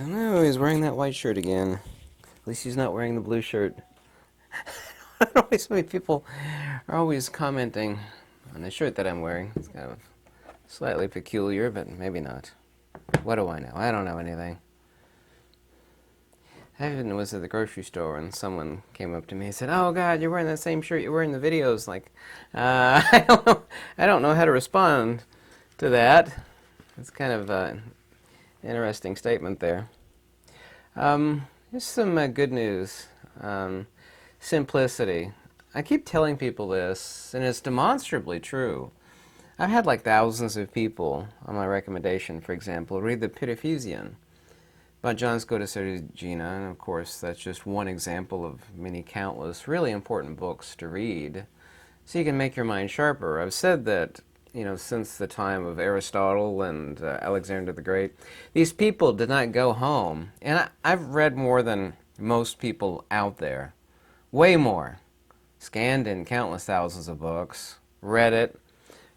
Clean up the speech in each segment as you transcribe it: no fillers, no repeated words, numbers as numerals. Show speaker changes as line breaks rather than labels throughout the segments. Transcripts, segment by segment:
don't know, he's wearing that white shirt again. At least he's not wearing the blue shirt. I don't know why so many people are always commenting on the shirt that I'm wearing. It's kind of slightly peculiar, but maybe not. What do I know? I don't know anything. I even was at the grocery store and someone came up to me and said, "Oh God, you're wearing that same shirt you wear in the videos." Like, I don't know how to respond to that. It's kind of an interesting statement there. Here's some good news. Simplicity. I keep telling people this, and it's demonstrably true. I've had like thousands of people on my recommendation, for example, read the Pitaphysian by John Scotus-Erigena, and of course that's just one example of many countless really important books to read so you can make your mind sharper. I've said that, since the time of Aristotle and Alexander the Great, these people did not go home, and I've read more than most people out there, way more, scanned in countless thousands of books, read it.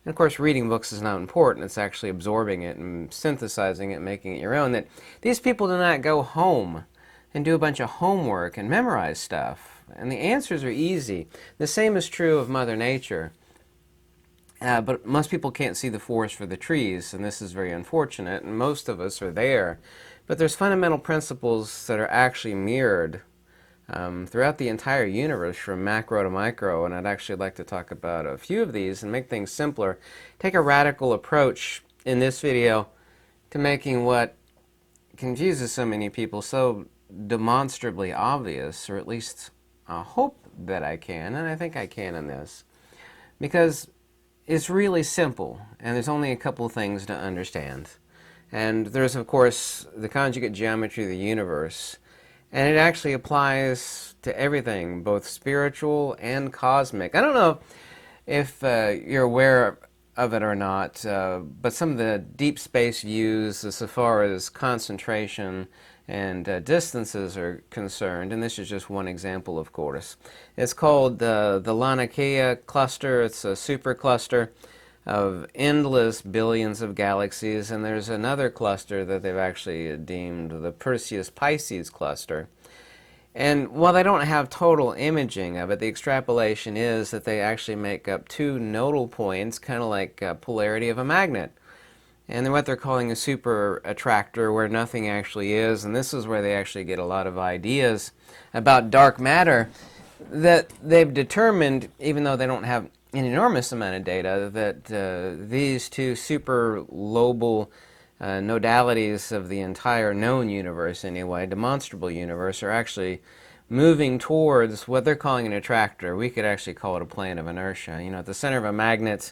And of course, reading books is not important. It's actually absorbing it and synthesizing it, making it your own. That these people do not go home and do a bunch of homework and memorize stuff. And the answers are easy. The same is true of Mother Nature. But most people can't see the forest for the trees, and this is very unfortunate. And most of us are there. But there's fundamental principles that are actually mirrored throughout the entire universe, from macro to micro, and I'd actually like to talk about a few of these and make things simpler. Take a radical approach in this video to making what confuses so many people so demonstrably obvious, or at least I hope that I can, and I think I can in this, because it's really simple, and there's only a couple things to understand. And there's, of course, the conjugate geometry of the universe. And it actually applies to everything, both spiritual and cosmic. I don't know if you're aware of it or not, but some of the deep space views as far as concentration and distances are concerned, and this is just one example, of course. It's called the Laniakea cluster. It's a supercluster of endless billions of galaxies, and there's another cluster that they've actually deemed the Perseus-Pisces cluster. And while they don't have total imaging of it, the extrapolation is that they actually make up two nodal points, kind of like polarity of a magnet. And they're what they're calling a super attractor, where nothing actually is, and this is where they actually get a lot of ideas about dark matter that they've determined, even though they don't have an enormous amount of data, that these two super lobal nodalities of the entire known universe, anyway, demonstrable universe, are actually moving towards what they're calling an attractor. We could actually call it a plane of inertia. At the center of a magnet,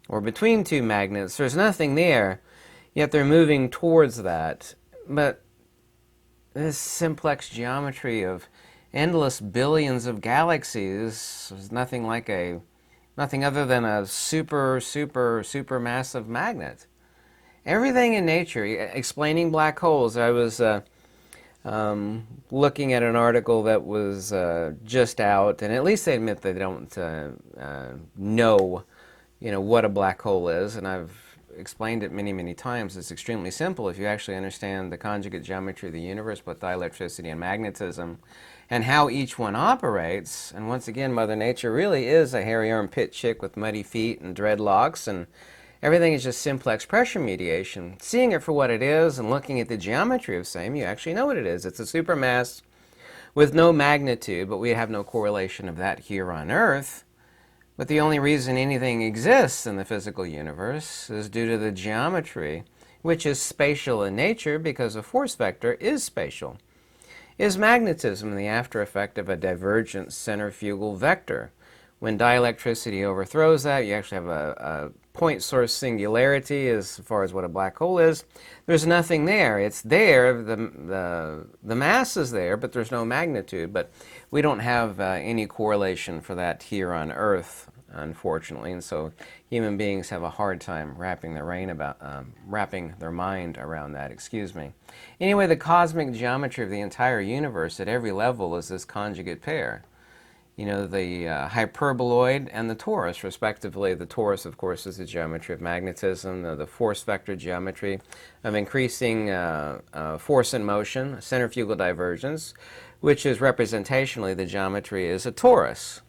or between two magnets, there's nothing there, yet they're moving towards that. But this simplex geometry of endless billions of galaxies is nothing other than a super massive magnet. Everything in nature, explaining black holes. I was looking at an article that was just out, and at least they admit they don't know, what a black hole is, and I've explained it many times. It's extremely simple if you actually understand the conjugate geometry of the universe, both dielectricity and magnetism, and how each one operates. And once again, Mother Nature really is a hairy armpit chick with muddy feet and dreadlocks, and everything is just simplex pressure mediation. Seeing it for what it is and looking at the geometry of same, you actually know what it is. It's a supermass with no magnitude, but we have no correlation of that here on Earth. But the only reason anything exists in the physical universe is due to the geometry, which is spatial in nature because a force vector is spatial. Is magnetism the after effect of a divergent centrifugal vector? When dielectricity overthrows that, you actually have a point source singularity as far as what a black hole is. There's nothing there. It's there, the mass is there, but there's no magnitude. But we don't have any correlation for that here on Earth, unfortunately, and so human beings have a hard time wrapping their mind around that. Excuse me. Anyway, the cosmic geometry of the entire universe at every level is this conjugate pair. you know, the hyperboloid and the torus, respectively. The torus, of course, is the geometry of magnetism, the force vector geometry of increasing force and motion, centrifugal divergence, which is representationally the geometry is a torus.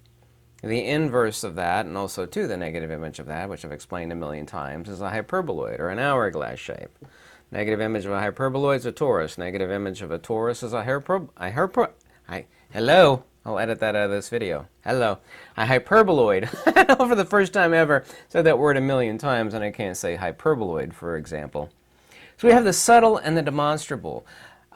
The inverse of that, and also too the negative image of that, which I've explained a million times, is a hyperboloid or an hourglass shape. Negative image of a hyperboloid is a torus. Negative image of a torus is a hello. I'll edit that out of this video. Hello. A hyperboloid. For the first time ever, said that word a million times, and I can't say hyperboloid, for example. So we have the subtle and the demonstrable.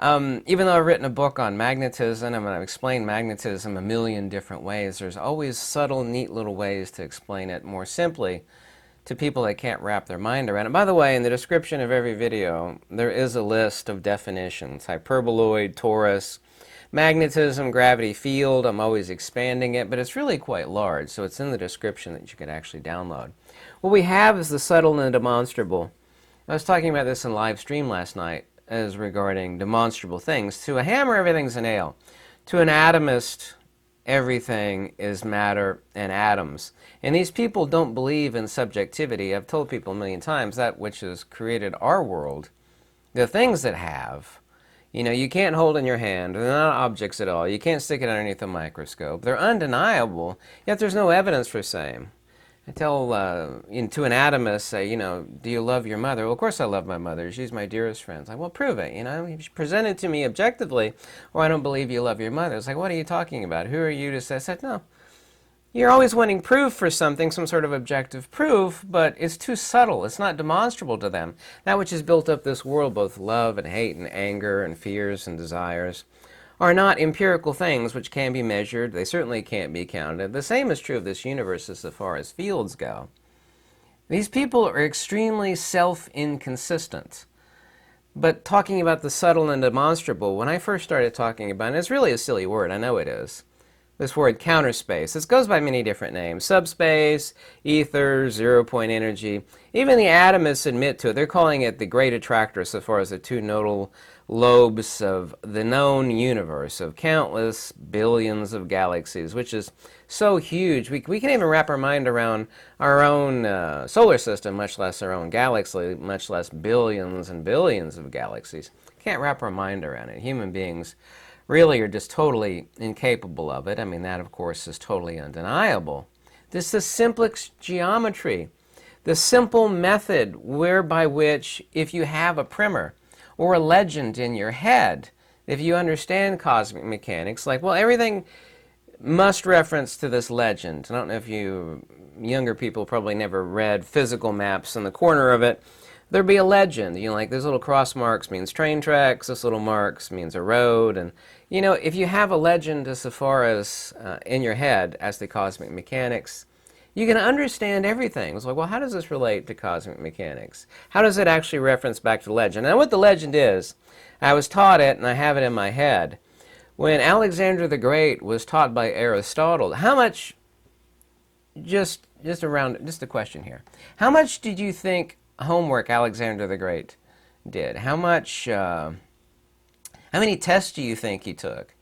Even though I've written a book on magnetism, and I've explained magnetism a million different ways, there's always subtle, neat little ways to explain it more simply to people that can't wrap their mind around it. By the way, in the description of every video, there is a list of definitions. Hyperboloid, torus, magnetism, gravity field. I'm always expanding it, but it's really quite large, so it's in the description that you can actually download. What we have is the subtle and the demonstrable. I was talking about this in live stream last night as regarding demonstrable things. To a hammer, everything's a nail. To an atomist, everything is matter and atoms. And these people don't believe in subjectivity. I've told people a million times that which has created our world, the things that have, you know, you can't hold in your hand. They're not objects at all. You can't stick it underneath a microscope. They're undeniable, yet there's no evidence for same. I tell to an atomist, say, you know, do you love your mother? Well, of course I love my mother. She's my dearest friend. It's like, well, prove it. You know, you present it to me objectively, or I don't believe you love your mother. It's like, what are you talking about? Who are you to say? I said, no. You're always wanting proof for something, some sort of objective proof, but it's too subtle. It's not demonstrable to them. That which has built up this world, both love and hate and anger and fears and desires, are not empirical things which can be measured. They certainly can't be counted. The same is true of this universe as far as fields go. These people are extremely self-inconsistent. But talking about the subtle and demonstrable, when I first started talking about it, it's really a silly word, I know it is. This word counter space. This goes by many different names. Subspace, ether, zero-point energy. Even the atomists admit to it. They're calling it the great attractor so far as the two nodal lobes of the known universe of countless billions of galaxies, which is so huge. We can't even wrap our mind around our own solar system, much less our own galaxy, much less billions and billions of galaxies. Can't wrap our mind around it. Human beings really are just totally incapable of it. I mean, that, of course, is totally undeniable. This is the simplest geometry, the simple method whereby which, if you have a primer or a legend in your head, if you understand cosmic mechanics, like, well, everything must reference to this legend. I don't know if you younger people probably never read physical maps in the corner of it. There'd be a legend, you know, like this little cross marks means train tracks, this little marks means a road, and you know, if you have a legend as far as in your head as the cosmic mechanics, you can understand everything. It's like, well, how does this relate to cosmic mechanics? How does it actually reference back to legend? And what the legend is, I was taught it and I have it in my head. When Alexander the Great was taught by Aristotle, how much, just a question here, how much did you think homework Alexander the Great did? How many tests do you think he took?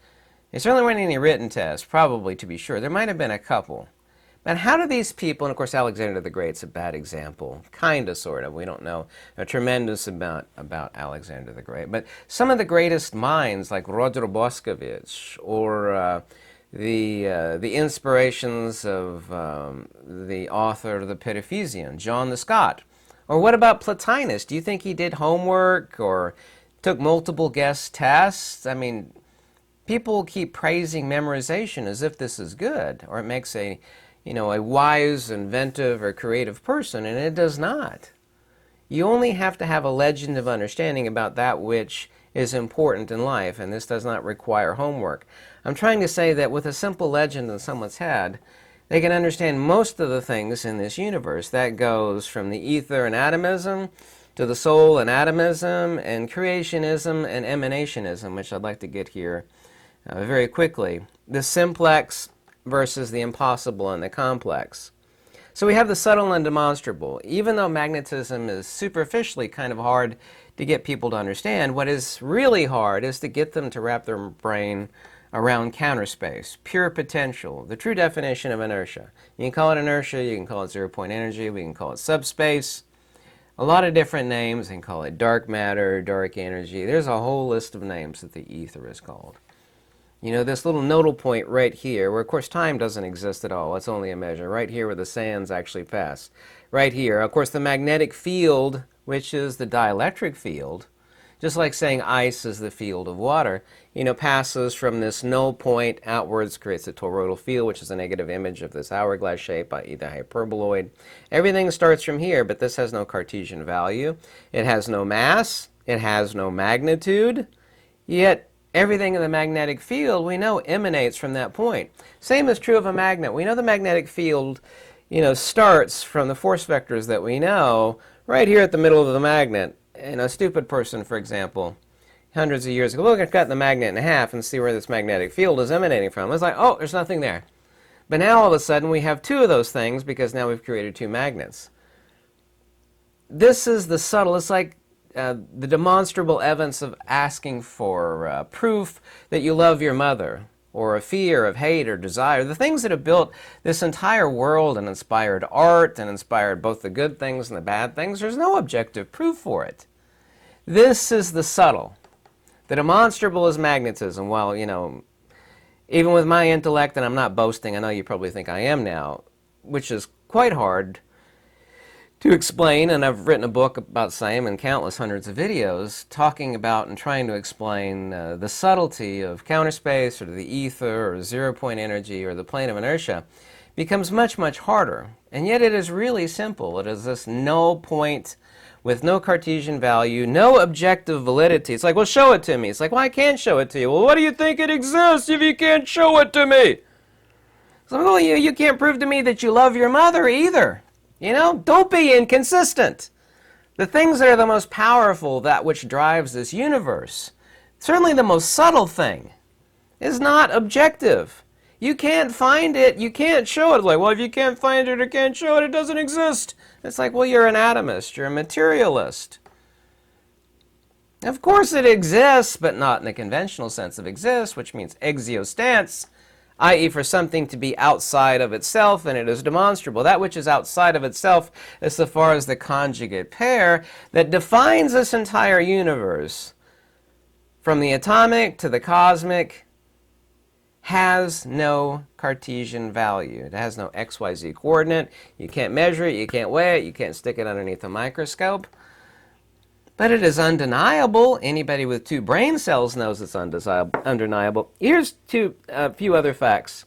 There certainly weren't any written tests, probably, to be sure. There might have been a couple. But how do these people, and of course Alexander the Great's a bad example, kind of, sort of, we don't know a tremendous amount about Alexander the Great, but some of the greatest minds like Roger Boscovich or the inspirations of the author of the Pitaphysian, John the Scot. Or what about Plotinus? Do you think he did homework or took multiple guest tests? I mean, people keep praising memorization as if this is good, or it makes a wise, inventive, or creative person, and it does not. You only have to have a legend of understanding about that which is important in life, and this does not require homework. I'm trying to say that with a simple legend in someone's head, they can understand most of the things in this universe. That goes from the ether and atomism to the soul and atomism and creationism and emanationism, which I'd like to get here very quickly. The simplex versus the impossible and the complex. So we have the subtle and demonstrable. Even though magnetism is superficially kind of hard to get people to understand, what is really hard is to get them to wrap their brain around counter space, pure potential, the true definition of inertia. You can call it inertia, you can call it zero-point energy, we can call it subspace, a lot of different names. You can call it dark matter, dark energy. There's a whole list of names that the ether is called. You know, this little nodal point right here, where of course time doesn't exist at all, it's only a measure, right here where the sands actually pass. Right here, of course the magnetic field, which is the dielectric field, just like saying ice is the field of water, you know, passes from this null point outwards, creates a toroidal field, which is a negative image of this hourglass shape, i.e. the hyperboloid. Everything starts from here, but this has no Cartesian value. It has no mass. It has no magnitude. Yet everything in the magnetic field we know emanates from that point. Same is true of a magnet. We know the magnetic field, you know, starts from the force vectors that we know right here at the middle of the magnet. And a stupid person, for example, hundreds of years ago, look, I've cut the magnet in half and see where this magnetic field is emanating from. It's like, oh, there's nothing there. But now all of a sudden we have two of those things because now we've created two magnets. This is the subtle, it's like the demonstrable evidence of asking for proof that you love your mother, or a fear of hate or desire, the things that have built this entire world and inspired art and inspired both the good things and the bad things. There's no objective proof for it. This is the subtle. The demonstrable is magnetism. Well, you know, even with my intellect, and I'm not boasting, I know you probably think I am now, which is quite hard to explain, and I've written a book about same and countless hundreds of videos talking about and trying to explain the subtlety of counter space or the ether or zero-point energy or the plane of inertia becomes much, much harder. And yet it is really simple. It is this null point with no Cartesian value, no objective validity. It's like, well, show it to me. It's like, well, I can't show it to you. Well, what do you think it exists if you can't show it to me? So, well, you can't prove to me that you love your mother either. You know, don't be inconsistent. The things that are the most powerful, that which drives this universe, certainly the most subtle thing, is not objective. You can't find it, you can't show it. Like, well, if you can't find it or can't show it, it doesn't exist. It's like, well, you're an atomist, you're a materialist. Of course it exists, but not in the conventional sense of exists, which means existence, i.e. for something to be outside of itself, and it is demonstrable. That which is outside of itself, as far as the conjugate pair that defines this entire universe, from the atomic to the cosmic, has no Cartesian value. It has no XYZ coordinate. You can't measure it, you can't weigh it, you can't stick it underneath a microscope. But it is undeniable. Anybody with two brain cells knows it's undeniable. Here's a few other facts.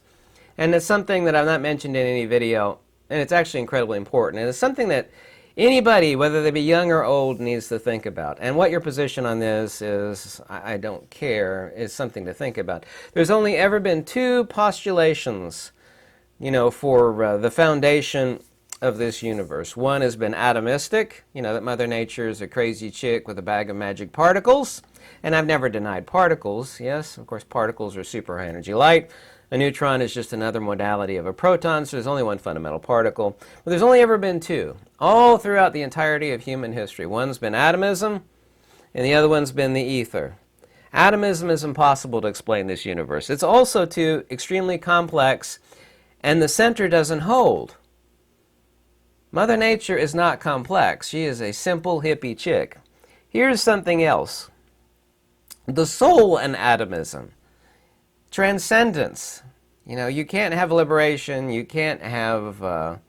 And it's something that I've not mentioned in any video, and it's actually incredibly important. And it's something that anybody, whether they be young or old, needs to think about. And what your position on this is, I don't care, is something to think about. There's only ever been two postulations, you know, for the foundation of this universe. One has been atomistic, you know, that Mother Nature is a crazy chick with a bag of magic particles. And I've never denied particles. Yes, of course, particles are super high energy light. A neutron is just another modality of a proton, so there's only one fundamental particle. But there's only ever been two, all throughout the entirety of human history. One's been atomism, and the other one's been the ether. Atomism is impossible to explain this universe. It's also too extremely complex, and the center doesn't hold. Mother Nature is not complex. She is a simple hippie chick. Here's something else. The soul and atomism. Transcendence. You know, you can't have liberation, you can't have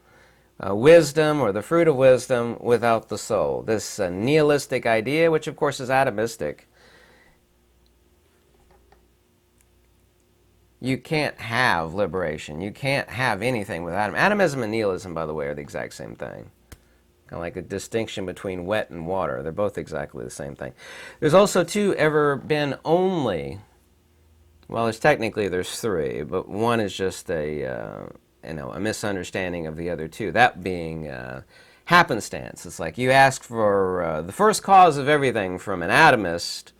wisdom or the fruit of wisdom without the soul. This nihilistic idea, which of course is atomistic. You can't have liberation. You can't have anything without atomism and nihilism, by the way, are the exact same thing. Kind of like a distinction between wet and water. They're both exactly the same thing. There's also ever been only, well, there's three, but one is just a misunderstanding of the other two. That being happenstance. It's like you ask for the first cause of everything from an atomist,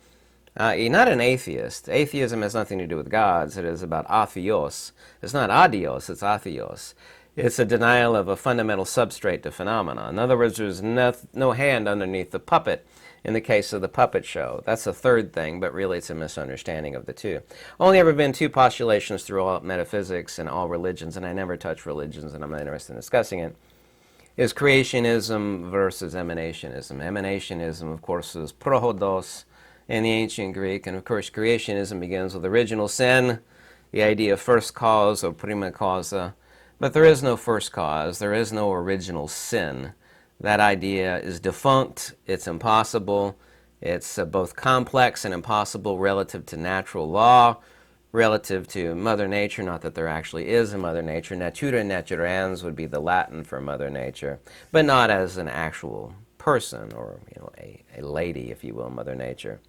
not an atheist. Atheism has nothing to do with gods. It is about atheos. It's not adios, it's atheos. It's a denial of a fundamental substrate to phenomena. In other words, there's no hand underneath the puppet in the case of the puppet show. That's the third thing, but really it's a misunderstanding of the two. Only ever been two postulations through all metaphysics and all religions, and I never touch religions, and I'm not interested in discussing it, is creationism versus emanationism. Emanationism, of course, is prohodos in the ancient Greek, and of course creationism begins with original sin, the idea of first cause or prima causa. But there is no first cause. There is no original sin. That idea is defunct. It's impossible. It's both complex and impossible relative to natural law, relative to Mother Nature. Not that there actually is a Mother Nature. Natura naturans would be the Latin for Mother Nature, but not as an actual person or a lady, if you will, Mother Nature.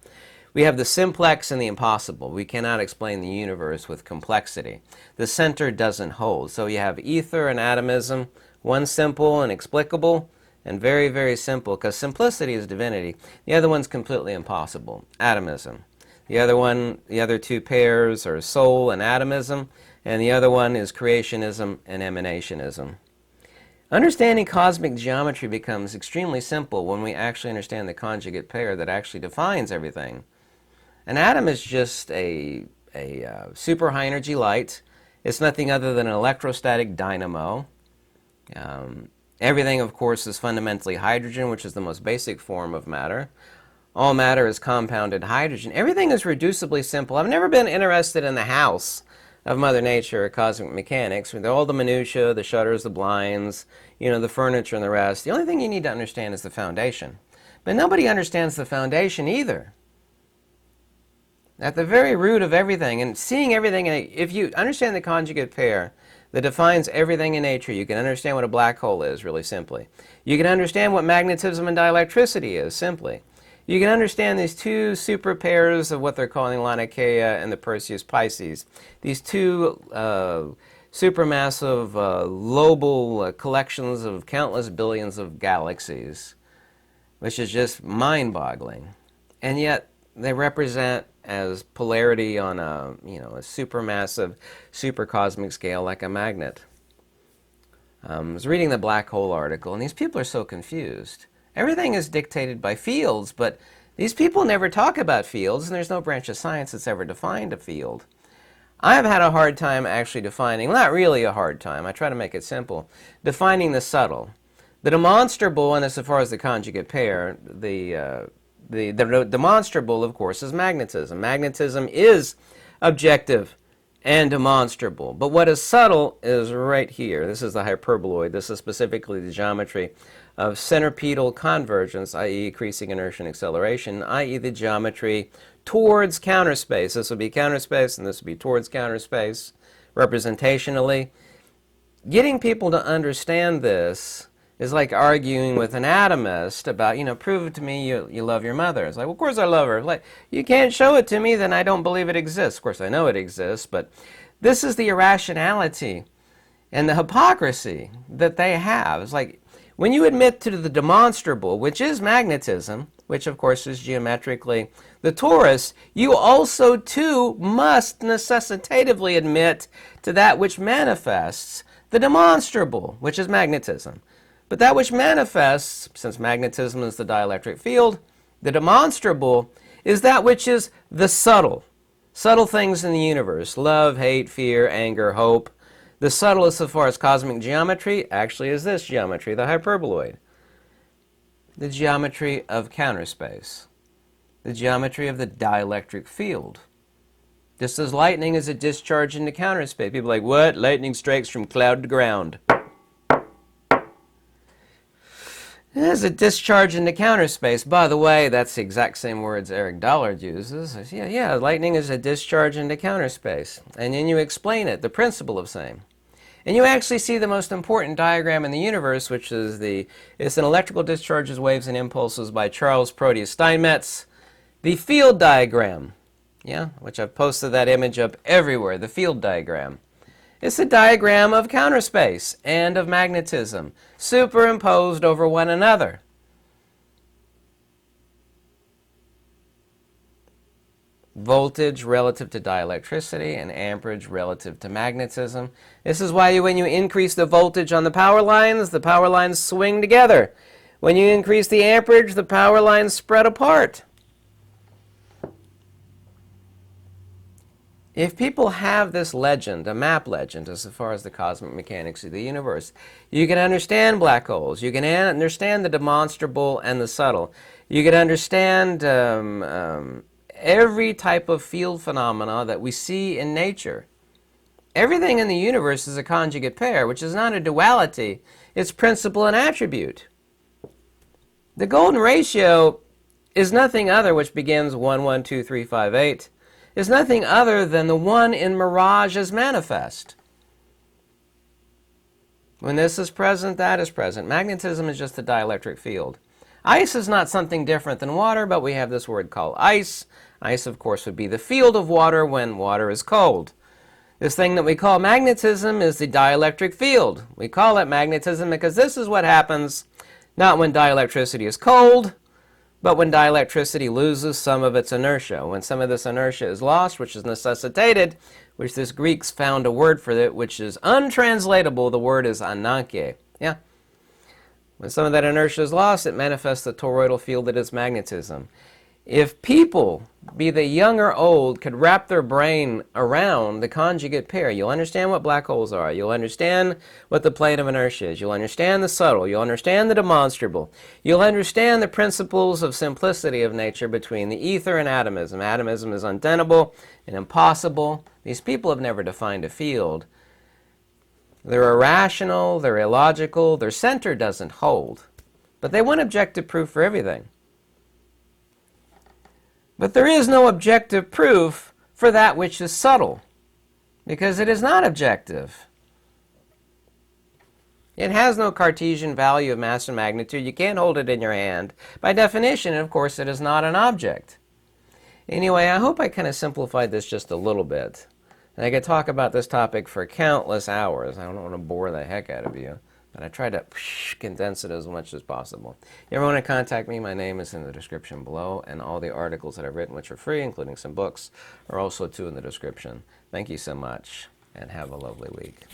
We have the simplex and the impossible. We cannot explain the universe with complexity. The center doesn't hold. So you have ether and atomism, one simple and explicable, and very, very simple, because simplicity is divinity. The other one's completely impossible, atomism. The other two pairs are soul and atomism, and the other one is creationism and emanationism. Understanding cosmic geometry becomes extremely simple when we actually understand the conjugate pair that actually defines everything. An atom is just a super high energy light. It's nothing other than an electrostatic dynamo. Everything, of course, is fundamentally hydrogen, which is the most basic form of matter. All matter is compounded hydrogen. Everything is reducibly simple. I've never been interested in the house of Mother Nature or cosmic mechanics, with all the minutiae, the shutters, the blinds, the furniture and the rest. The only thing you need to understand is the foundation. But nobody understands the foundation either. At the very root of everything, and seeing everything, if you understand the conjugate pair that defines everything in nature, you can understand what a black hole is, really simply. You can understand what magnetism and dielectricity is, simply. You can understand these two super pairs of what they're calling Laniakea and the Perseus Pisces. These two supermassive global collections of countless billions of galaxies, which is just mind-boggling. And yet, they represent as polarity on a supermassive, supercosmic scale like a magnet. I was reading the black hole article, and these people are so confused. Everything is dictated by fields, but these people never talk about fields, and there's no branch of science that's ever defined a field. I've had a hard time actually defining, not really a hard time, I try to make it simple, defining the subtle. The demonstrable, and as far as the conjugate pair, the demonstrable, of course, is magnetism. Magnetism is objective and demonstrable. But what is subtle is right here. This is the hyperboloid. This is specifically the geometry of centipedal convergence, i.e. increasing inertia and acceleration, i.e. the geometry towards counter space. This would be counter space, and this would be towards counter space, representationally. Getting people to understand this is like arguing with an atomist about, prove to me you love your mother. It's like, well, of course I love her. Like, you can't show it to me, then I don't believe it exists. Of course, I know it exists, but this is the irrationality and the hypocrisy that they have. It's like, when you admit to the demonstrable, which is magnetism, which of course is geometrically the torus, you also too must necessitatively admit to that which manifests the demonstrable, which is magnetism. But that which manifests, since magnetism is the dielectric field, the demonstrable is that which is the subtle. Subtle things in the universe: love, hate, fear, anger, hope. The subtlest as far as cosmic geometry actually is this geometry, the hyperboloid. The geometry of counter space. The geometry of the dielectric field. Just as lightning is a discharge into counter space. People are like, what? Lightning strikes from cloud to ground. There's a discharge into counter space. By the way, that's the exact same words Eric Dollard uses. Yeah, lightning is a discharge into counter space. And then you explain it, the principle of same. And you actually see the most important diagram in the universe, which is it's an electrical discharges, waves, and impulses by Charles Proteus Steinmetz. The field diagram, which I've posted that image up everywhere, the field diagram. It's a diagram of counter space and of magnetism, superimposed over one another. voltage relative to dielectricity, and amperage relative to magnetism. This is why when you increase the voltage on the power lines swing together. When you increase the amperage, the power lines spread apart. If people have this legend, a map legend, as far as the cosmic mechanics of the universe, you can understand black holes. You can understand the demonstrable and the subtle. You can understand every type of field phenomena that we see in nature. Everything in the universe is a conjugate pair, which is not a duality. It's principle and attribute. The golden ratio is nothing other, which begins 1, 1, 2, 3, 5, 8, is nothing other than the one in mirage as manifest. When this is present, that is present. Magnetism is just a dielectric field. Ice is not something different than water, but we have this word called ice. Ice, of course, would be the field of water when water is cold. This thing that we call magnetism is the dielectric field. We call it magnetism because this is what happens not when dielectricity is cold, but when dielectricity loses some of its inertia. When some of this inertia is lost, which is necessitated, which this Greeks found a word for it, which is untranslatable, the word is ananke. Yeah. When some of that inertia is lost, it manifests the toroidal field that is magnetism. If people, be they young or old, could wrap their brain around the conjugate pair, you'll understand what black holes are. You'll understand what the plane of inertia is. You'll understand the subtle. You'll understand the demonstrable. You'll understand the principles of simplicity of nature between the ether and atomism. Atomism is untenable and impossible. These people have never defined a field. They're irrational, they're illogical, their center doesn't hold. But they want objective proof for everything. But there is no objective proof for that which is subtle, because it is not objective. It has no Cartesian value of mass and magnitude. You can't hold it in your hand. By definition, of course, it is not an object. Anyway, I hope I kind of simplified this just a little bit. And I could talk about this topic for countless hours. I don't want to bore the heck out of you. But I try to condense it as much as possible. If you ever want to contact me, my name is in the description below, and all the articles that I've written, which are free, including some books, are also too in the description. Thank you so much, and have a lovely week.